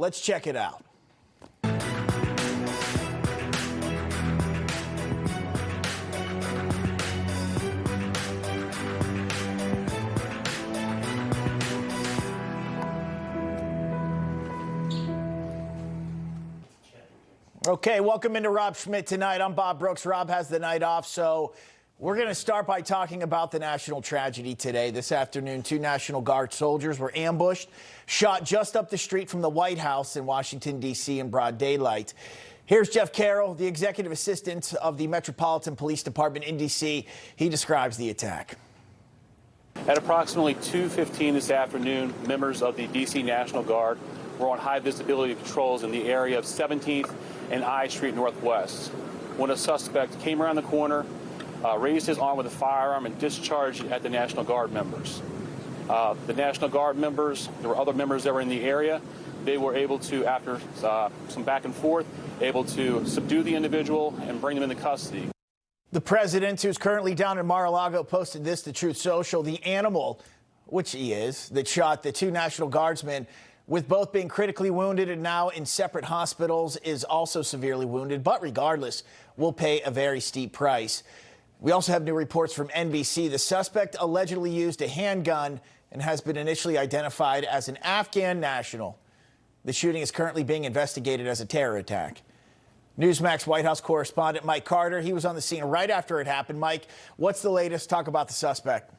Let's check it out. Okay, welcome into Rob Schmitt Tonight. I'm Bob Brooks. Rob has the night off, so we're going to start by talking about the national tragedy today. This afternoon, 2 National Guard soldiers were ambushed, shot just up the street from the White House in Washington, D.C. in broad daylight. Here's Jeff Carroll, the executive assistant of the Metropolitan Police Department in D.C. He describes the attack. At approximately 2:15 this afternoon, members of the D.C. National Guard were on high visibility patrols in the area of 17th and I Street Northwest when a suspect came around the corner, raised his arm with a firearm and discharged it at the National Guard members. The National Guard members, there were other members that were in the area. They were able to, after some back and forth, able to subdue the individual and bring them into custody. The president, who's currently down in Mar-a-Lago, posted this to Truth Social. The animal, which he is, that shot the 2 National Guardsmen, with both being critically wounded and now in separate hospitals, is also severely wounded, but regardless, will pay a very steep price. We also have new reports from NBC. The suspect allegedly used a handgun and has been initially identified as an Afghan national. The shooting is currently being investigated as a terror attack. Newsmax White House correspondent Mike Carter, he was on the scene right after it happened. Mike, what's the latest? Talk about the suspect.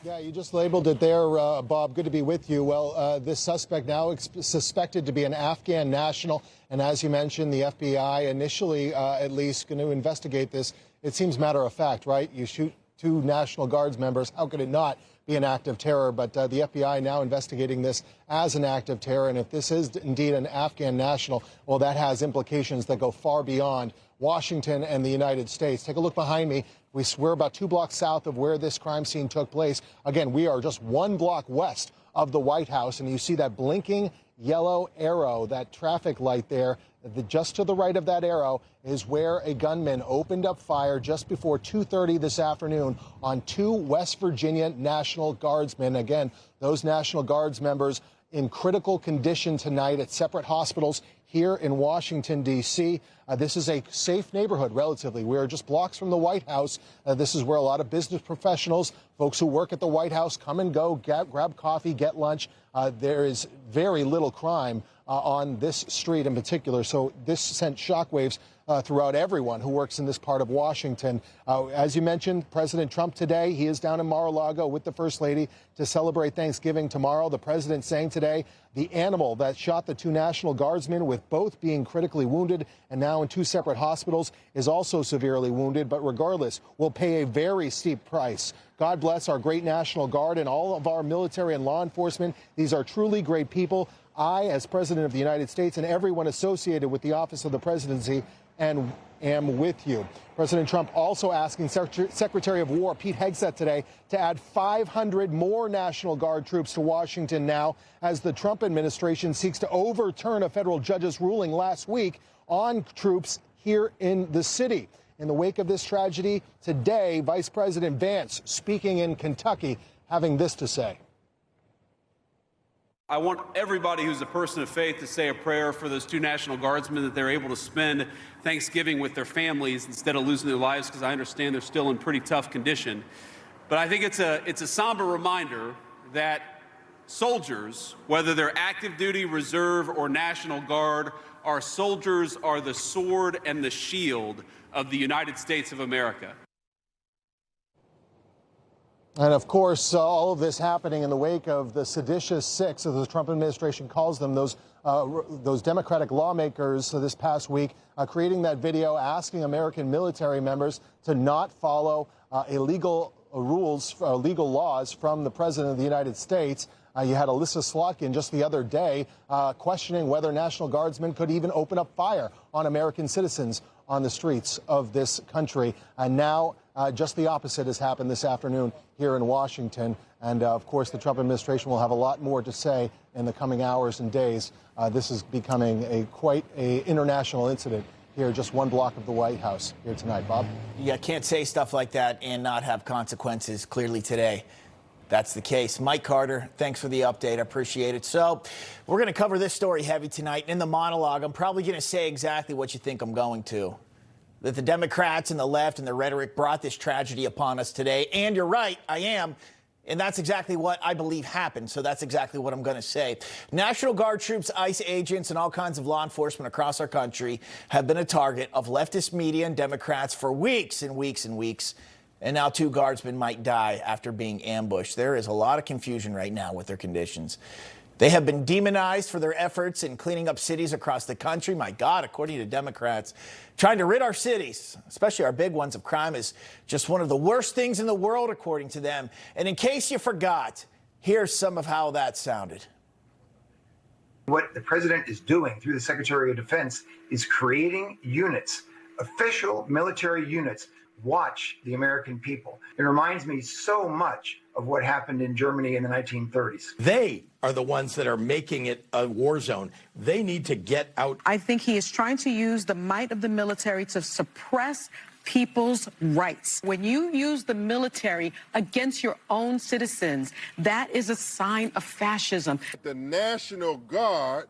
Yeah, you just labeled it there, Bob. Good to be with you. Well, this suspect now suspected to be an Afghan national. And as you mentioned, the FBI initially, at least, going to investigate this. It seems matter of fact, right? You shoot 2 National Guards members. How could it not be an act of terror? But the FBI now investigating this as an act of terror. And if this is indeed an Afghan national, well, that has implications that go far beyond Washington and the United States. Take a look behind me. We're about 2 blocks south of where this crime scene took place. Again, we are just 1 block west of the White House, and you see that blinking yellow arrow, that traffic light there. Just to the right of that arrow is where a gunman opened up fire just before 2:30 this afternoon on 2 West Virginia National Guardsmen. Again, those National Guards members in critical condition tonight at separate hospitals here in Washington, D.C. This is a safe neighborhood, relatively. We're just blocks from the White House. This is where a lot of business professionals, folks who work at the White House, come and go, grab coffee, get lunch. There is very little crime on this street in particular, so this sent shockwaves throughout everyone who works in this part of Washington. As you mentioned, President Trump today, he is down in Mar-a-Lago with the First Lady to celebrate Thanksgiving tomorrow. The president saying today the animal that shot the 2 National Guardsmen, with both being critically wounded and now in 2 separate hospitals, is also severely wounded, but regardless, will pay a very steep price. God bless our great National Guard and all of our military and law enforcement. These are truly great people. I, as President of the United States, and everyone associated with the office of the presidency, and am with you. President Trump also asking Secretary of War Pete Hegseth today to add 500 more National Guard troops to Washington now, as the Trump administration seeks to overturn a federal judge's ruling last week on troops here in the city. In the wake of this tragedy, today, Vice President Vance, speaking in Kentucky, having this to say. I want everybody who's a person of faith to say a prayer for those 2 National Guardsmen, that they're able to spend Thanksgiving with their families instead of losing their lives, because I understand they're still in pretty tough condition. But I think it's a somber reminder that soldiers, whether they're active duty, reserve, or National Guard, our soldiers are the sword and the shield of the United States of America. And of course, all of this happening in the wake of the seditious 6, as the Trump administration calls them, those Democratic lawmakers this past week, creating that video asking American military members to not follow illegal rules, legal laws from the President of the United States. You had Alyssa Slotkin just the other day questioning whether National Guardsmen could even open up fire on American citizens on the streets of this country. And now just the opposite has happened this afternoon here in Washington. And of course, the Trump administration will have a lot more to say in the coming hours and days. This is becoming quite an international incident here, just 1 block of the White House here tonight. Bob? Yeah, can't say stuff like that and not have consequences clearly today. That's the case. Mike Carter, thanks for the update. I appreciate it. So we're going to cover this story heavy tonight. In the monologue, I'm probably going to say exactly what you think I'm going to. That the Democrats and the left and the rhetoric brought this tragedy upon us today. And you're right, I am. And that's exactly what I believe happened. So that's exactly what I'm going to say. National Guard troops, ICE agents, and all kinds of law enforcement across our country have been a target of leftist media and Democrats for weeks and weeks and weeks. And now 2 guardsmen might die after being ambushed. There is a lot of confusion right now with their conditions. They have been demonized for their efforts in cleaning up cities across the country. My God, according to Democrats, trying to rid our cities, especially our big ones, of crime is just one of the worst things in the world, according to them. And in case you forgot, here's some of how that sounded. What the president is doing through the Secretary of Defense is creating units, official military units. Watch the American people. It reminds me so much of what happened in Germany in the 1930s. They are the ones that are making it a war zone. They need to get out. I think he is trying to use the might of the military to suppress people's rights. When you use the military against your own citizens, that is a sign of fascism. The National Guard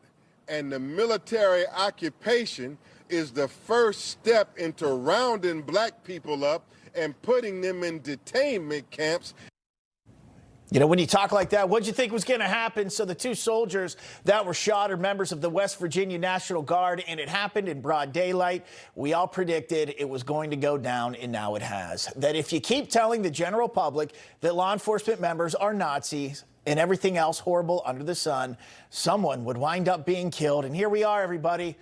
and the military occupation is the first step into rounding black people up and putting them in detainment camps. You know, when you talk like that, what'd you think was going to happen? So the 2 soldiers that were shot are members of the West Virginia National Guard, and it happened in broad daylight. We all predicted it was going to go down, and now it has. That if you keep telling the general public that law enforcement members are Nazis and everything else horrible under the sun, someone would wind up being killed. And here we are, everybody.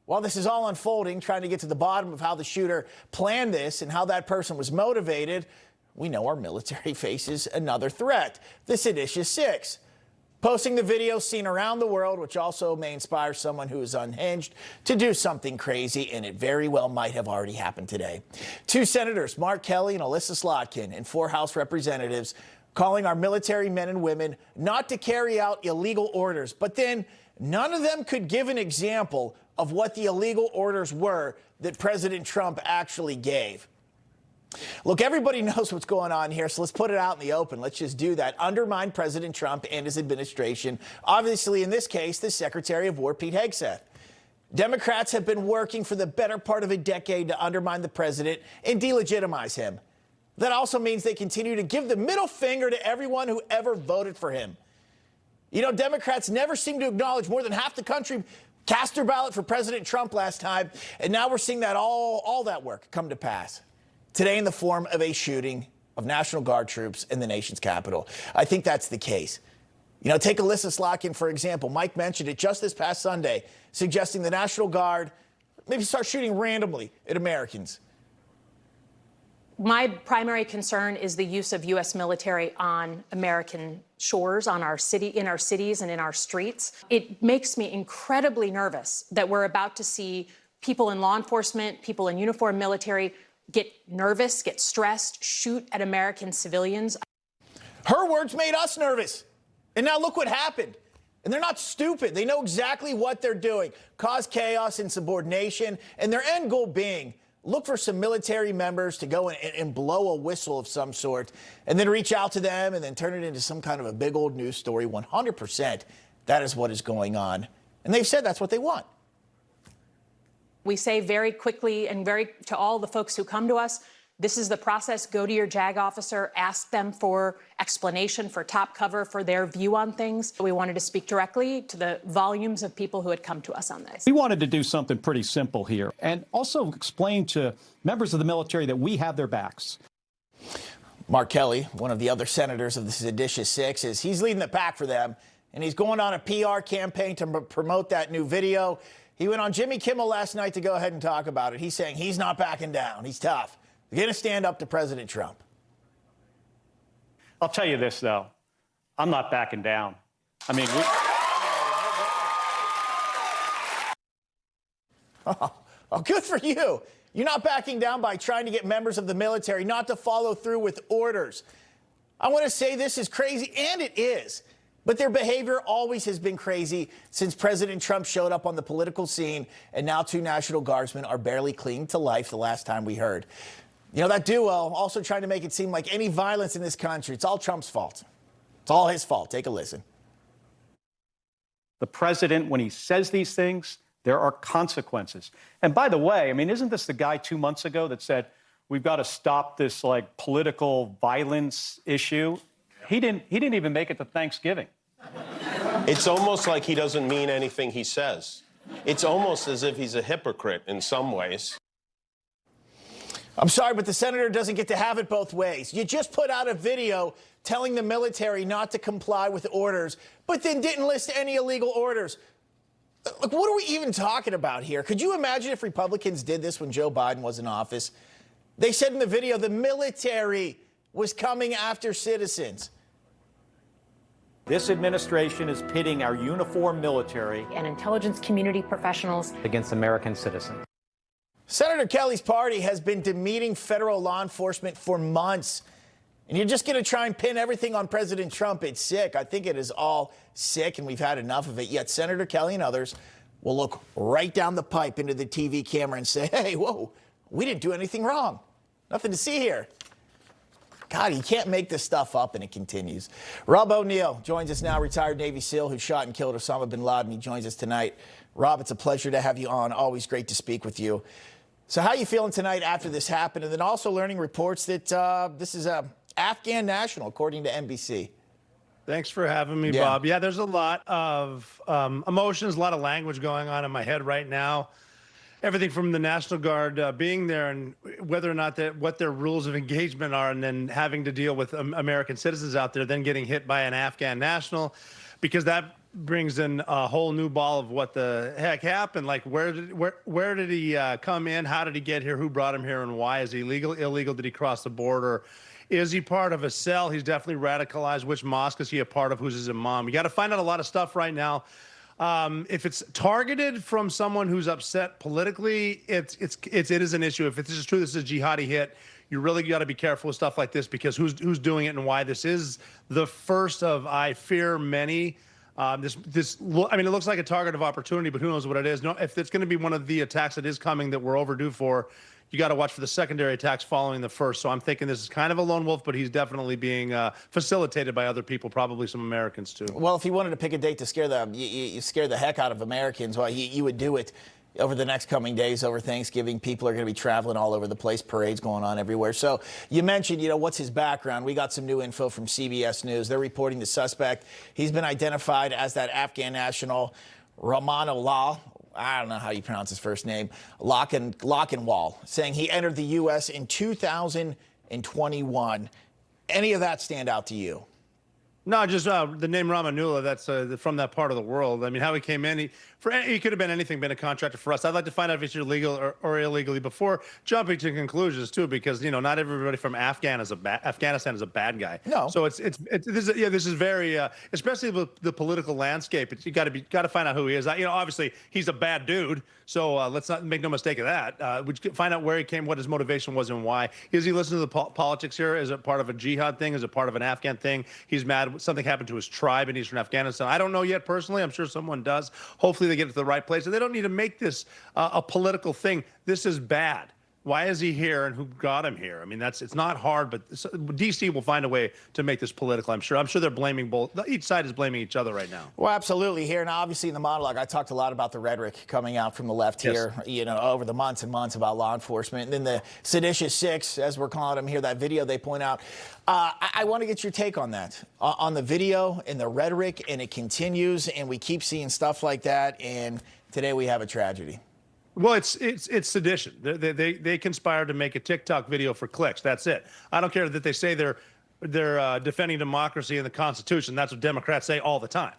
While this is all unfolding, trying to get to the bottom of how the shooter planned this and how that person was motivated, we know our military faces another threat, the seditious 6. Posting the video seen around the world, which also may inspire someone who is unhinged to do something crazy, and it very well might have already happened today. 2 senators, Mark Kelly and Alyssa Slotkin, and 4 House representatives calling our military men and women not to carry out illegal orders. But then none of them could give an example of what the illegal orders were that President Trump actually gave. Look, everybody knows what's going on here, so let's put it out in the open. Let's just do that. Undermine President Trump and his administration. Obviously, in this case, the Secretary of War, Pete Hegseth. Democrats have been working for the better part of a decade to undermine the president and delegitimize him. That also means they continue to give the middle finger to everyone who ever voted for him. You know, Democrats never seem to acknowledge more than half the country cast their ballot for President Trump last time, and now we're seeing that all that work come to pass. Today in the form of a shooting of National Guard troops in the nation's capital. I think that's the case. You know, take Alyssa Slotkin, for example. Mike mentioned it just this past Sunday, suggesting the National Guard maybe start shooting randomly at Americans. My primary concern is the use of U.S. military on American shores, in our cities and in our streets. It makes me incredibly nervous that we're about to see people in law enforcement, people in uniform military get nervous, get stressed, shoot at American civilians. Her words made us nervous. And now look what happened. And they're not stupid. They know exactly what they're doing. Cause chaos and subordination. And their end goal being look for some military members to go and blow a whistle of some sort and then reach out to them and then turn it into some kind of a big old news story. 100% that is what is going on. And they've said that's what they want. We say very quickly and to all the folks who come to us, this is the process. Go to your JAG officer, ask them for explanation, for top cover, for their view on things. We wanted to speak directly to the volumes of people who had come to us on this. We wanted to do something pretty simple here and also explain to members of the military that we have their backs. Mark Kelly, one of the other senators of the seditious 6, he's leading the pack for them, and he's going on a PR campaign to promote that new video. He went on Jimmy Kimmel last night to go ahead and talk about it. He's saying he's not backing down. He's tough. He's going to stand up to President Trump. I'll tell you this, though. I'm not backing down. I mean, Oh, good for you. You're not backing down by trying to get members of the military not to follow through with orders. I want to say this is crazy, and it is. But their behavior always has been crazy since President Trump showed up on the political scene, and now 2 National Guardsmen are barely clinging to life the last time we heard. You know, that duo also trying to make it seem like any violence in this country, it's all Trump's fault. It's all his fault. Take a listen. The president, when he says these things, there are consequences. And by the way, I mean, isn't this the guy 2 months ago that said, we've got to stop this like political violence issue? He didn't even make it to Thanksgiving. It's almost like he doesn't mean anything he says. It's almost as if he's a hypocrite in some ways. I'm sorry, but the senator doesn't get to have it both ways. You just put out a video telling the military not to comply with orders, but then didn't list any illegal orders. Look, what are we even talking about here? Could you imagine if Republicans did this when Joe Biden was in office? They said in the video the military was coming after citizens. This administration is pitting our uniformed military And intelligence community professionals against American citizens. Senator Kelly's party has been demeaning federal law enforcement for months. And you're just going to try and pin everything on President Trump. It's sick. I think it is all sick, and we've had enough of it. Yet Senator Kelly and others will look right down the pipe into the TV camera and say, hey, whoa, we didn't do anything wrong. Nothing to see here. God, you can't make this stuff up, and it continues. Rob O'Neill joins us now, retired Navy SEAL who shot and killed Osama bin Laden. He joins us tonight. Rob, it's a pleasure to have you on. Always great to speak with you. So how are you feeling tonight after this happened? And then also learning reports that this is a Afghan national, according to NBC. Thanks for having me, Bob. Yeah, there's a lot of emotions, a lot of language going on in my head right now. Everything from the National Guard being there and whether or not what their rules of engagement are, and then having to deal with American citizens out there, then getting hit by an Afghan national, because that brings in a whole new ball of what the heck happened. Like, where did he come in? How did he get here? Who brought him here, and why? Is he legal, illegal? Did he cross the border? Is he part of a cell? He's definitely radicalized. Which mosque is he a part of? Who's his imam? You got to find out a lot of stuff right now. If it's targeted from someone who's upset politically, it is an issue. If this is true, this is a jihadi hit. You really got to be careful with stuff like this, because who's doing it and why. This is the first of, I fear, many. I mean, it looks like a target of opportunity, but who knows what it is. No, if it's going to be one of the attacks that is coming that we're overdue for, you got to watch for the secondary attacks following the first. So I'm thinking this is kind of a lone wolf, but he's definitely being facilitated by other people, probably some Americans too. Well, if he wanted to pick a date to scare you scare the heck out of Americans, well, you would do it over the next coming days, over Thanksgiving. People are going to be traveling all over the place, parades going on everywhere. So you mentioned, what's his background? We got some new info from CBS News. They're reporting the suspect. He's been identified as that Afghan national, Rahmanullah. I don't know how you pronounce his first name, Lockenwall, saying he entered the U.S. in 2021. Any of that stand out to you? No, just the name Rahmanullah, that's from that part of the world. I mean, how he came in, he could have been anything, been a contractor for us. I'd like to find out if he's legal or illegally before jumping to conclusions, too, because, not everybody from Afghanistan is a bad guy. No. So this is very, especially the political landscape. You got to find out who he is. Obviously, he's a bad dude. So let's not make no mistake of that. We find out where he came, what his motivation was, and why. Is he listening to the politics here? Is it part of a jihad thing? Is it part of an Afghan thing? He's mad something happened to his tribe in eastern Afghanistan. I don't know yet personally. I'm sure someone does. Hopefully they get to the right place. And they don't need to make this a political thing. This is bad. Why is he here, and who got him here? I mean, it's not hard, but D.C. will find a way to make this political, I'm sure. I'm sure they're blaming both. Each side is blaming each other right now. Well, absolutely. Here, and obviously in the monologue, I talked a lot about the rhetoric coming out from the left here, over the months and months about law enforcement. And then the seditious six, as we're calling them here, that video they point out. I want to get your take on that, on the video and the rhetoric, and it continues, and we keep seeing stuff like that, and today we have a tragedy. Well, it's sedition. They conspired to make a TikTok video for clicks. That's it. I don't care that they say they're defending democracy and the Constitution. That's what Democrats say all the time.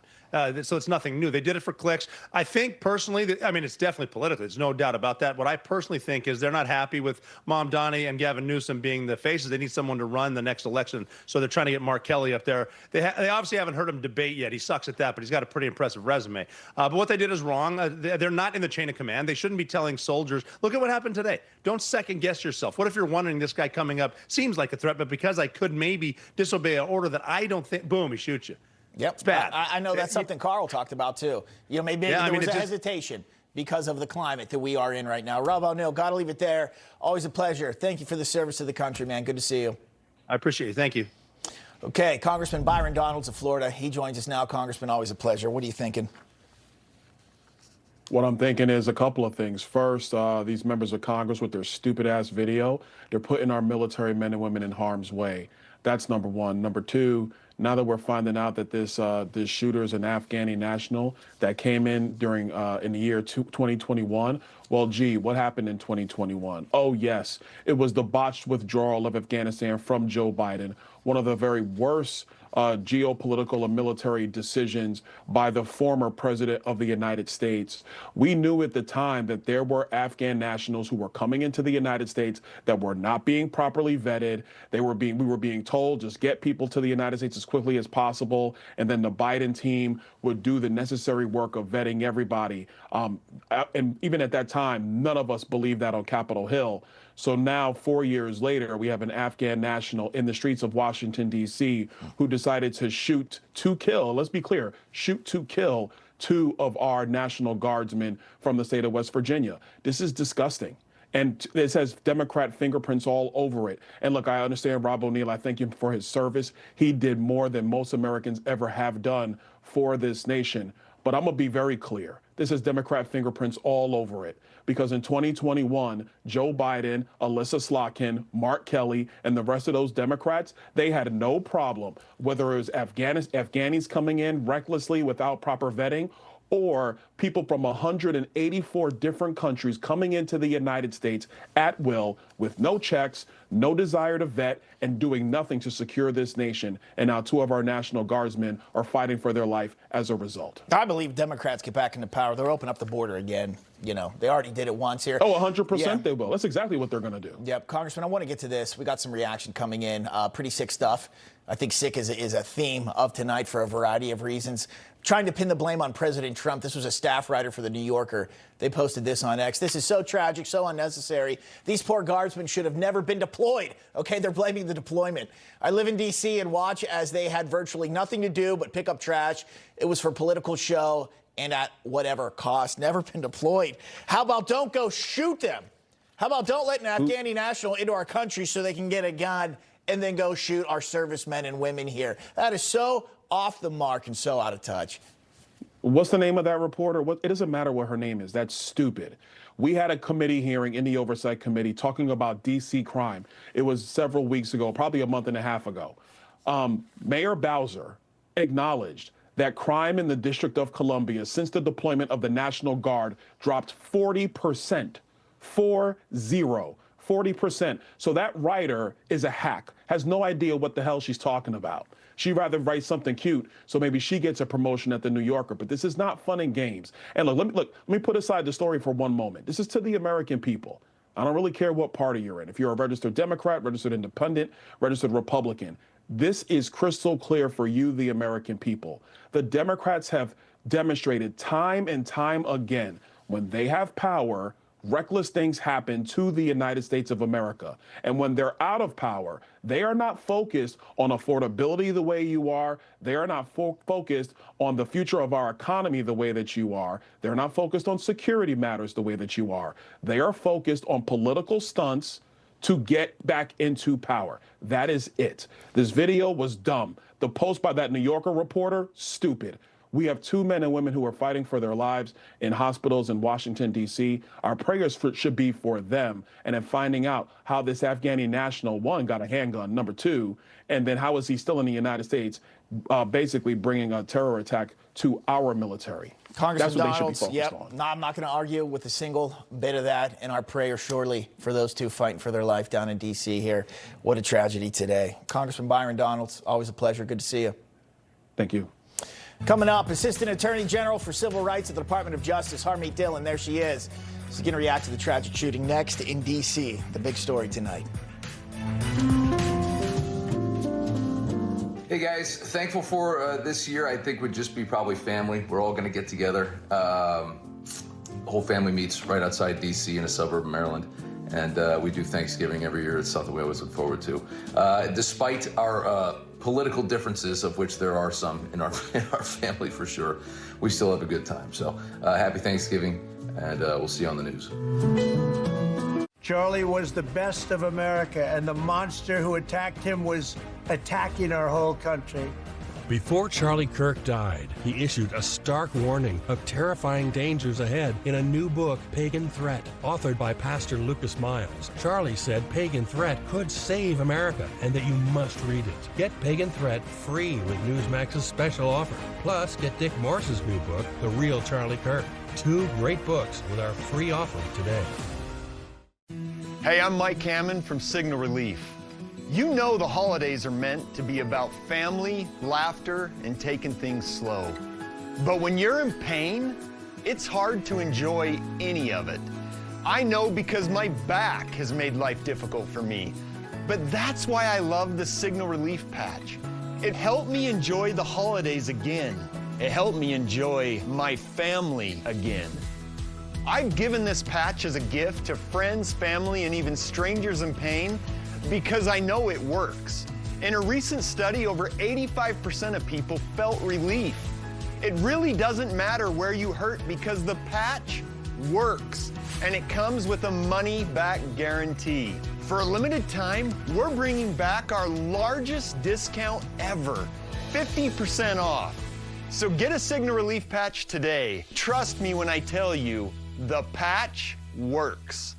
So it's nothing new. They did it for clicks. I think personally, it's definitely political. There's no doubt about that. What I personally think is they're not happy with Mom Donnie and Gavin Newsom being the faces. They need someone to run the next election. So they're trying to get Mark Kelly up there. They obviously haven't heard him debate yet. He sucks at that, but he's got a pretty impressive resume. But what they did is wrong. They're not in the chain of command. They shouldn't be telling soldiers, look at what happened today. Don't second guess yourself. What if you're wondering, this guy coming up seems like a threat, but because I could maybe disobey an order that I don't think, boom, he shoots you. Yep. It's bad. I know that's something Carl talked about, too. Maybe there was a hesitation because of the climate that we are in right now. Rob O'Neill, got to leave it there. Always a pleasure. Thank you for the service to the country, man. Good to see you. I appreciate it. Thank you. Okay, Congressman Byron Donalds of Florida. He joins us now. Congressman, always a pleasure. What are you thinking? What I'm thinking is a couple of things. First, these members of Congress with their stupid-ass video, they're putting our military men and women in harm's way. That's number one. Number two, now that we're finding out that this shooter is an Afghani national that came in during in the year 2021, well, gee, what happened in 2021? Oh, yes, it was the botched withdrawal of Afghanistan from Joe Biden, one of the very worst geopolitical and military decisions by the former president of the United States. We knew at the time that there were Afghan nationals who were coming into the United States that were not being properly vetted. We were being told, just get people to the United States as quickly as possible, and then the Biden team would do the necessary work of vetting everybody. And even at that time, none of us believed that on Capitol Hill. So now, 4 years later, we have an Afghan national in the streets of Washington, D.C., who decided to shoot to kill, let's be clear, shoot to kill 2 of our National Guardsmen from the state of West Virginia. This is disgusting. And it says Democrat fingerprints all over it. And look, I understand Rob O'Neill. I thank him for his service. He did more than most Americans ever have done for this nation. But I'm going to be very clear. This is Democrat fingerprints all over it. Because in 2021, Joe Biden, Alyssa Slotkin, Mark Kelly, and the rest of those Democrats, they had no problem, whether it was Afghanis coming in recklessly without proper vetting, or people from 184 different countries coming into the United States at will with no checks, no desire to vet, and doing nothing to secure this nation. And now 2 of our National Guardsmen are fighting for their life as a result. I believe Democrats get back into power. They'll open up the border again. You know, they already did it once here. Oh, 100% they will. That's exactly what they're going to do. Yep. Congressman, I want to get to this. We got some reaction coming in. Pretty sick stuff. I think sick is a theme of tonight for a variety of reasons. Trying to pin the blame on President Trump. This was a staff writer for The New Yorker. They posted this on X. This is so tragic, so unnecessary. These poor guardsmen should have never been deployed. Okay, they're blaming the deployment. I live in D.C. and watch as they had virtually nothing to do but pick up trash. It was for political show and at whatever cost. Never been deployed. How about don't go shoot them? How about don't let an Afghani national into our country so they can get a gun and then go shoot our servicemen and women here? That is so off the mark and so out of touch. What's the name of that reporter? It doesn't matter what her name is. That's stupid. We had a committee hearing in the Oversight Committee talking about D.C. crime. It was several weeks ago, probably a month and a half ago. Mayor Bowser acknowledged that crime in the District of Columbia since the deployment of the National Guard dropped 40%. 40%. So that writer is a hack, has no idea what the hell she's talking about. She'd rather write something cute, so maybe she gets a promotion at The New Yorker. But this is not fun and games. And let me put aside the story for one moment. This is to the American people. I don't really care what party you're in. If you're a registered Democrat, registered Independent, registered Republican, this is crystal clear for you, the American people. The Democrats have demonstrated time and time again, when they have power, reckless things happen to the United States of America. And when they're out of power, they are not focused on affordability the way you are. They are not focused on the future of our economy the way that you are. They're not focused on security matters the way that you are. They are focused on political stunts to get back into power. That is it. This video was dumb. The post by that New Yorker reporter, stupid. We have 2 men and women who are fighting for their lives in hospitals in Washington, D.C. Our prayers should be for them. And then finding out how this Afghani national, 1, got a handgun, number 2, and then how is he still in the United States, basically bringing a terror attack to our military. Congressman Donalds, they should be focused on. No, I'm not going to argue with a single bit of that. And our prayer surely for those 2 fighting for their life down in D.C. here. What a tragedy today. Congressman Byron Donalds, always a pleasure. Good to see you. Thank you. Coming up, Assistant Attorney General for Civil Rights at the Department of Justice, Harmeet Dhillon. There she is. She's going to react to the tragic shooting next in D.C. The big story tonight. Hey guys, thankful for this year. I think would just be probably family. We're all going to get together. The whole family meets right outside D.C. in a suburb of Maryland. And we do Thanksgiving every year. It's something we always look forward to. Despite our political differences, of which there are some in our family for sure, we still have a good time. So happy Thanksgiving, and we'll see you on the news. Charlie was the best of America, and the monster who attacked him was attacking our whole country. Before Charlie Kirk died, he issued a stark warning of terrifying dangers ahead in a new book, Pagan Threat, authored by Pastor Lucas Miles. Charlie said Pagan Threat could save America and that you must read it. Get Pagan Threat free with Newsmax's special offer. Plus, get Dick Morse's new book, The Real Charlie Kirk. 2 great books with our free offer today. Hey, I'm Mike Hammond from Signal Relief. You know the holidays are meant to be about family, laughter, and taking things slow. But when you're in pain, it's hard to enjoy any of it. I know because my back has made life difficult for me. But that's why I love the Signal Relief patch. It helped me enjoy the holidays again. It helped me enjoy my family again. I've given this patch as a gift to friends, family, and even strangers in pain because I know it works. In a recent study, over 85% of people felt relief. It really doesn't matter where you hurt because the patch works, and it comes with a money-back guarantee. For a limited time, we're bringing back our largest discount ever, 50% off. So get a Signal Relief patch today. Trust me when I tell you, the patch works.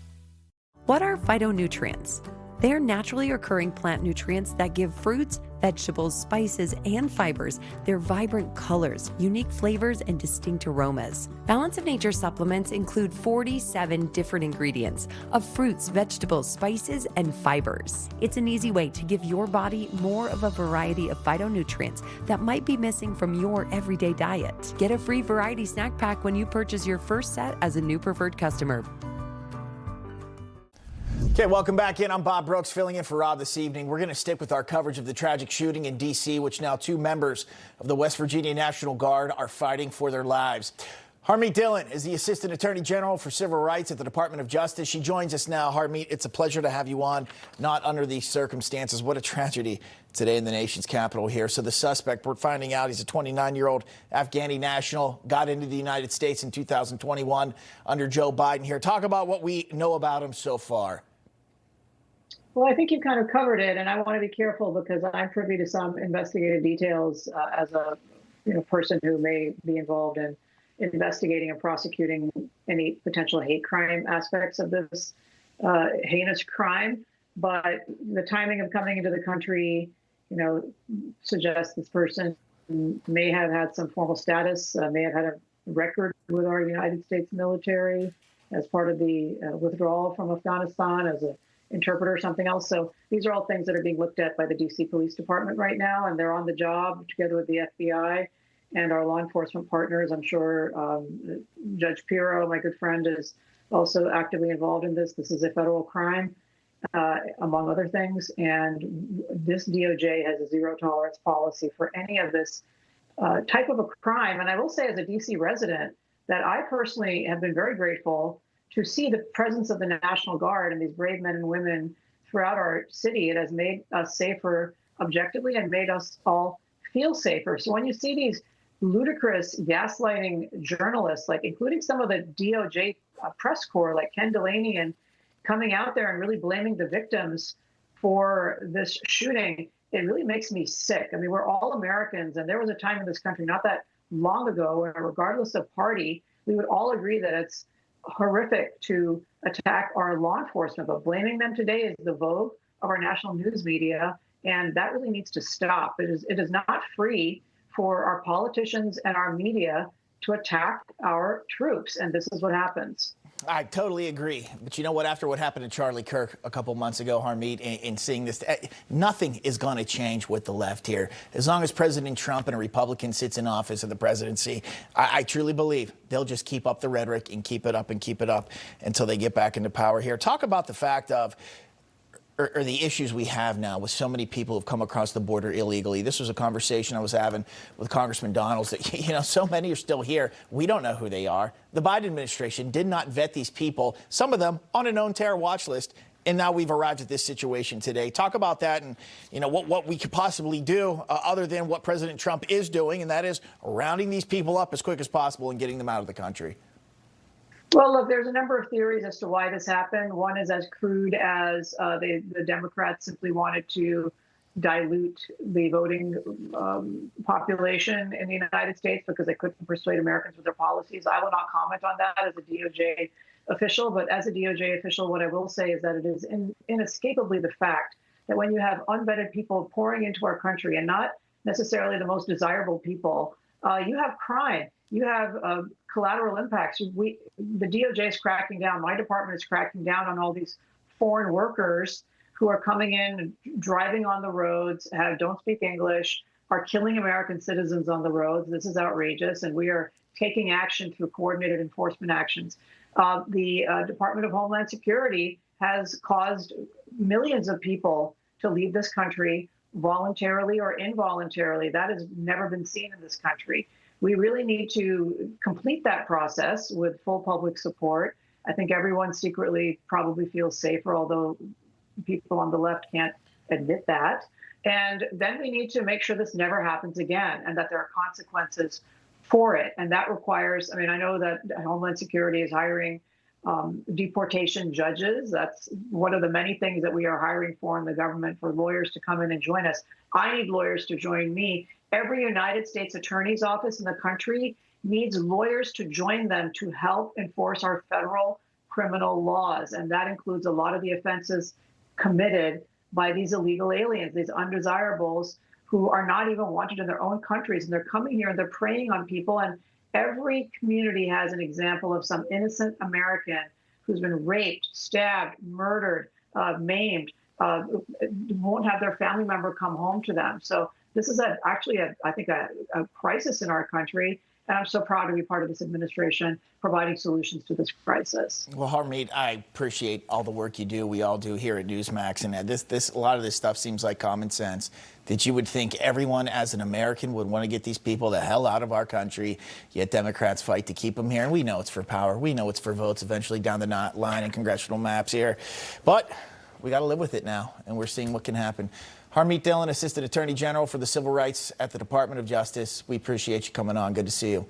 What are phytonutrients? They are naturally occurring plant nutrients that give fruits, vegetables, spices, and fibers their vibrant colors, unique flavors, and distinct aromas. Balance of Nature supplements include 47 different ingredients of fruits, vegetables, spices, and fibers. It's an easy way to give your body more of a variety of phytonutrients that might be missing from your everyday diet. Get a free variety snack pack when you purchase your first set as a new preferred customer. Okay, welcome back in. I'm Bob Brooks, filling in for Rob this evening. We're going to stick with our coverage of the tragic shooting in D.C., which now 2 members of the West Virginia National Guard are fighting for their lives. Harmeet Dhillon is the Assistant Attorney General for Civil Rights at the Department of Justice. She joins us now. Harmeet, it's a pleasure to have you on, not under these circumstances. What a tragedy today in the nation's capital here. So the suspect, we're finding out he's a 29-year-old Afghani national, got into the United States in 2021 under Joe Biden here. Talk about what we know about him so far. Well, I think you kind of covered it, and I want to be careful because I'm privy to some investigative details as a person who may be involved in investigating and prosecuting any potential hate crime aspects of this heinous crime. But the timing of coming into the country, suggests this person may have had some formal status, may have had a record with our United States military as part of the withdrawal from Afghanistan as a interpreter or something else. So these are all things that are being looked at by the DC Police Department right now, and they're on the job together with the FBI and our law enforcement partners. I'm sure Judge Pirro, my good friend, is also actively involved in this. This is a federal crime, among other things, and this DOJ has a zero tolerance policy for any of this type of a crime. And I will say, as a DC resident, that I personally have been very grateful to see the presence of the National Guard and these brave men and women throughout our city. It has made us safer objectively and made us all feel safer. So when you see these ludicrous gaslighting journalists, like including some of the DOJ press corps, like Ken Delaney, and coming out there and really blaming the victims for this shooting, it really makes me sick. I mean, we're all Americans, and there was a time in this country not that long ago where, regardless of party, we would all agree that it's horrific to attack our law enforcement, but blaming them today is the vogue of our national news media, and that really needs to stop. It is not free for our politicians and our media to attack our troops, and this is what happens. I totally agree. But you know what? After what happened to Charlie Kirk a couple months ago, Harmeet, in seeing this, nothing is going to change with the left here. As long as President Trump and a Republican sits in office of the presidency, I truly believe they'll just keep up the rhetoric and keep it up until they get back into power here. Talk about the fact of or the issues we have now with so many people who've come across the border illegally. This was a conversation I was having with Congressman Donalds that, so many are still here. We don't know who they are. The Biden administration did not vet these people, some of them on a known terror watch list. And now we've arrived at this situation today. Talk about that and, what we could possibly do other than what President Trump is doing, and that is rounding these people up as quick as possible and getting them out of the country. Well, look, there's a number of theories as to why this happened. One is as crude as the Democrats simply wanted to dilute the voting population in the United States because they couldn't persuade Americans with their policies. I will not comment on that as a DOJ official, but as a DOJ official, what I will say is that it is inescapably the fact that when you have unvetted people pouring into our country, and not necessarily the most desirable people, you have crime, you have collateral impacts. The DOJ is cracking down. My department is cracking down on all these foreign workers who are coming in, driving on the roads, don't speak English, are killing American citizens on the roads. This is outrageous, and we are taking action through coordinated enforcement actions. The Department of Homeland Security has caused millions of people to leave this country voluntarily or involuntarily. That has never been seen in this country. We really need to complete that process with full public support. I think everyone secretly probably feels safer, although people on the left can't admit that. And then we need to make sure this never happens again and that there are consequences for it. And that requires, I know that Homeland Security is hiring deportation judges. That's one of the many things that we are hiring for in the government, for lawyers to come in and join us. I need lawyers to join me. Every United States Attorney's Office in the country needs lawyers to join them to help enforce our federal criminal laws. And that includes a lot of the offenses committed by these illegal aliens, these undesirables who are not even wanted in their own countries. And they're coming here and they're preying on people. And every community has an example of some innocent American who's been raped, stabbed, murdered, maimed, won't have their family member come home to them. So this is actually a crisis in our country. And I'm so proud to be part of this administration providing solutions to this crisis. Well, Harmeet, I appreciate all the work you do. We all do here at Newsmax. And a lot of this stuff seems like common sense, that you would think everyone as an American would want to get these people the hell out of our country, yet Democrats fight to keep them here. And we know it's for power. We know it's for votes eventually down the line in congressional maps here. But we got to live with it now, and we're seeing what can happen. Harmeet Dhillon, Assistant Attorney General for the Civil Rights at the Department of Justice. We appreciate you coming on. Good to see you.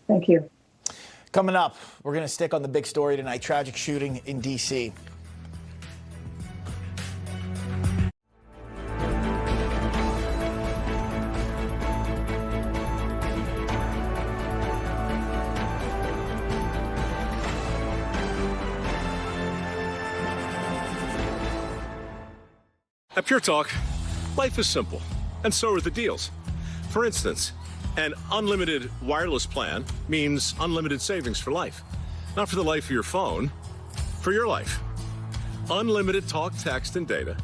Thank you. Coming up, we're going to stick on the big story tonight, tragic shooting in D.C. At Pure Talk, life is simple, and so are the deals. For instance, an unlimited wireless plan means unlimited savings for life. Not for the life of your phone, for your life. Unlimited talk, text, and data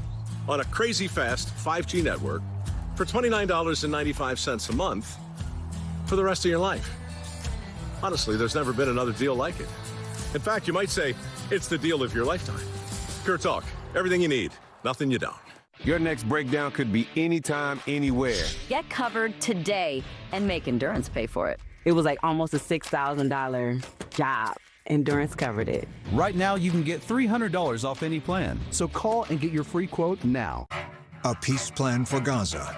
on a crazy fast 5G network for $29.95 a month for the rest of your life. Honestly, there's never been another deal like it. In fact, you might say it's the deal of your lifetime. Pure Talk, everything you need, nothing you don't. Your next breakdown could be anytime, anywhere. Get covered today and make Endurance pay for it. It was like almost a $6,000 job. Endurance covered it. Right now, you can get $300 off any plan. So call and get your free quote now. A peace plan for Gaza.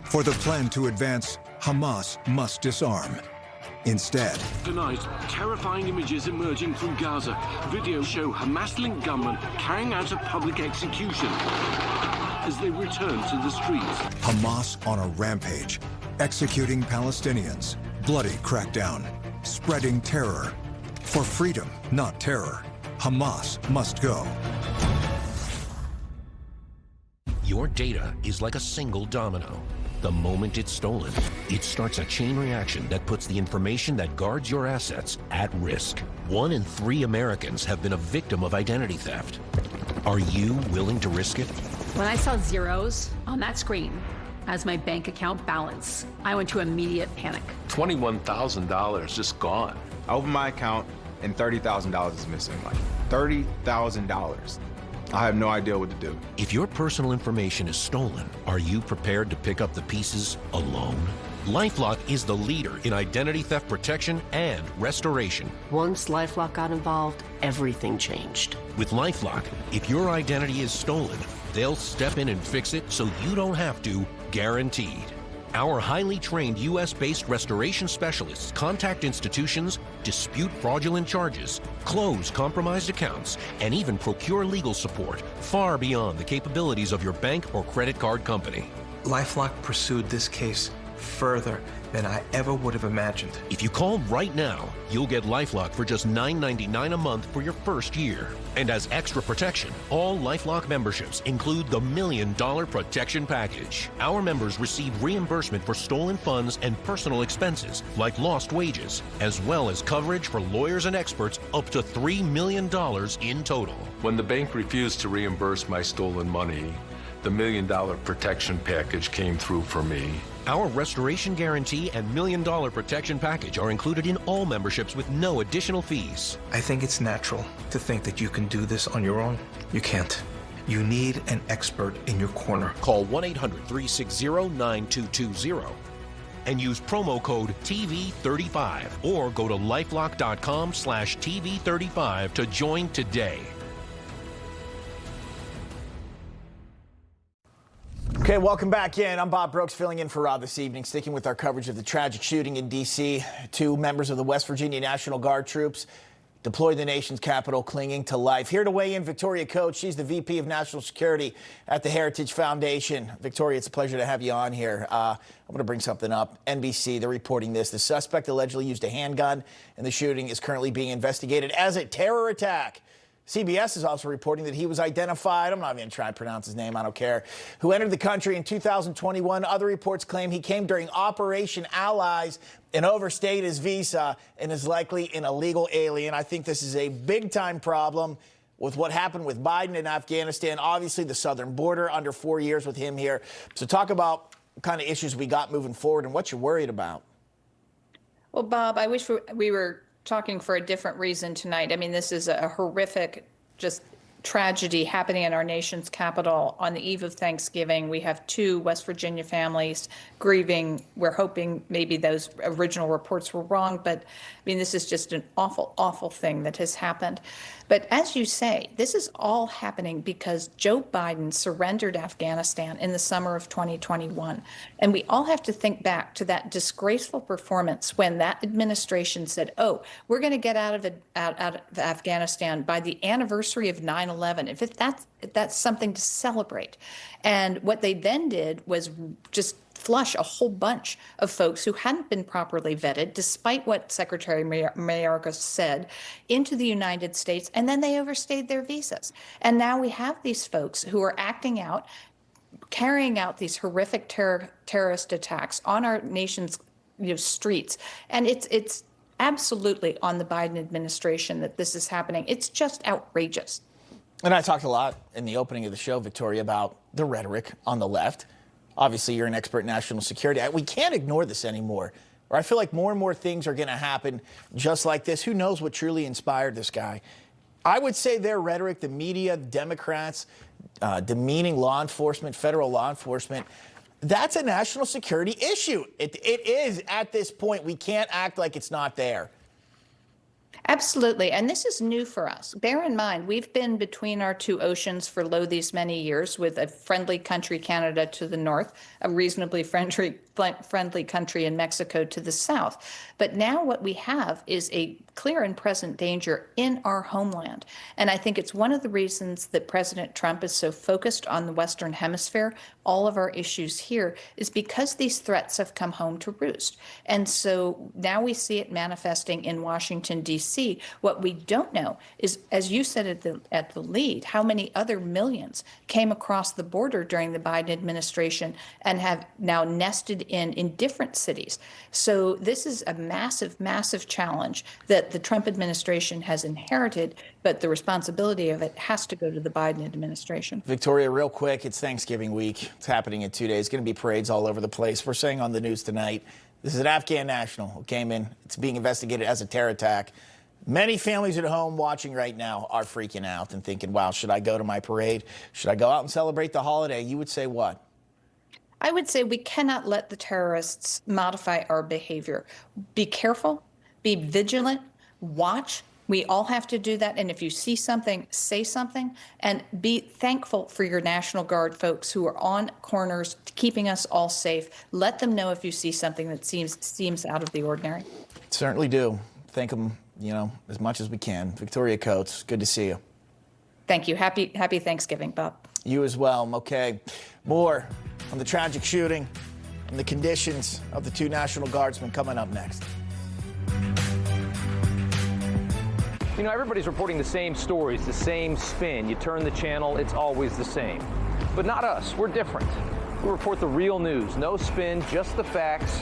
For the plan to advance, Hamas must disarm. Instead, tonight, terrifying images emerging from Gaza. Videos show Hamas-linked gunmen carrying out a public execution as they return to the streets. Hamas on a rampage, executing Palestinians, bloody crackdown, spreading terror. For freedom, not terror, Hamas must go. Your data is like a single domino. The moment it's stolen, it starts a chain reaction that puts the information that guards your assets at risk. 1 in 3 Americans have been a victim of identity theft. Are you willing to risk it? When I saw zeros on that screen as my bank account balance, I went to immediate panic. $21,000 just gone. I opened my account and $30,000 is missing. Like $30,000. I have no idea what to do. If your personal information is stolen, are you prepared to pick up the pieces alone? LifeLock is the leader in identity theft protection and restoration. Once LifeLock got involved, everything changed. With LifeLock, if your identity is stolen, they'll step in and fix it so you don't have to, guaranteed. Our highly trained U.S.-based restoration specialists contact institutions, dispute fraudulent charges, close compromised accounts, and even procure legal support far beyond the capabilities of your bank or credit card company. LifeLock pursued this case further than I ever would have imagined. If you call right now, you'll get LifeLock for just $9.99 a month for your first year. And as extra protection, all LifeLock memberships include the $1 Million Protection Package. Our members receive reimbursement for stolen funds and personal expenses, like lost wages, as well as coverage for lawyers and experts up to $3 million in total. When the bank refused to reimburse my stolen money, the $1 Million Protection Package came through for me. Our restoration guarantee and $1 Million Protection Package are included in all memberships with no additional fees. I think it's natural to think that you can do this on your own. You can't. You need an expert in your corner. Call 1-800-360-9220 and use promo code TV35 or go to lifelock.com/TV35 to join today. Okay, welcome back in. I'm Bob Brooks, filling in for Rob this evening, sticking with our coverage of the tragic shooting in D.C. Two members of the West Virginia National Guard troops deployed the nation's capital, clinging to life. Here to weigh in, Victoria Coates. She's the VP of National Security at the Heritage Foundation. Victoria, it's a pleasure to have you on here. I'm going to bring something up. NBC, they're reporting this. The suspect allegedly used a handgun, and the shooting is currently being investigated as a terror attack. CBS is also reporting that he was identified, I'm not even going to try to pronounce his name, I don't care, who entered the country in 2021. Other reports claim he came during Operation Allies and overstayed his visa and is likely an illegal alien. I think this is a big-time problem with what happened with Biden in Afghanistan. Obviously, the southern border under 4 years with him here. So talk about what kind of issues we got moving forward and what you're worried about. Well, Bob, I wish we were talking for a different reason tonight. I mean, this is a horrific, just tragedy happening in our nation's capital on the eve of Thanksgiving. We have two West Virginia families grieving. We're hoping maybe those original reports were wrong, but I mean, this is just an awful, awful thing that has happened. But as you say, this is all happening because Joe Biden surrendered Afghanistan in the summer of 2021. And we all have to think back to that disgraceful performance when that administration said, oh, we're going to get out of Afghanistan by the anniversary of 9/11. If that's something to celebrate. And what they then did was just flush a whole bunch of folks who hadn't been properly vetted, despite what Secretary Mayorkas said, into the United States, and then they overstayed their visas. And now we have these folks who are acting out, carrying out these horrific terrorist attacks on our nation's streets. And it's absolutely on the Biden administration that this is happening. It's just outrageous. And I talked a lot in the opening of the show, Victoria, about the rhetoric on the left. Obviously, you're an expert in national security. We can't ignore this anymore. Or I feel like more and more things are going to happen just like this. Who knows what truly inspired this guy? I would say their rhetoric, the media, Democrats, demeaning law enforcement, federal law enforcement, that's a national security issue. It is at this point. We can't act like it's not there. Absolutely. And this is new for us. Bear in mind, we've been between our two oceans for these many years with a friendly country, Canada, to the north, a reasonably friendly country in Mexico to the south. But now what we have is a clear and present danger in our homeland. And I think it's one of the reasons that President Trump is so focused on the Western Hemisphere. All of our issues here is because these threats have come home to roost. And so now we see it manifesting in Washington, D.C. What we don't know is, as you said at the lead, how many other millions came across the border during the Biden administration and have now nested in different cities. So this is a massive, massive challenge that the Trump administration has inherited, but the responsibility of it has to go to the Biden administration. Victoria, real quick, it's Thanksgiving week. It's happening in 2 days. It's going to be parades all over the place. We're saying on the news tonight, this is an Afghan national who came in. It's being investigated as a terror attack. Many families at home watching right now are freaking out and thinking, wow, should I go to my parade? Should I go out and celebrate the holiday? You would say what? I would say we cannot let the terrorists modify our behavior. Be careful, be vigilant, watch, We all have to do that. And if you see something, say something, and be thankful for your National Guard folks who are on corners keeping us all safe. Let them know if you see something that seems out of the ordinary. Certainly do. Thank them, as much as we can. Victoria Coates, good to see you. Thank you. Happy Thanksgiving, Bob. You as well. Okay. More on the tragic shooting and the conditions of the 2 National Guardsmen coming up next. Everybody's reporting the same stories, the same spin. You turn the channel, it's always the same. But not us. We're different. We report the real news. No spin, just the facts.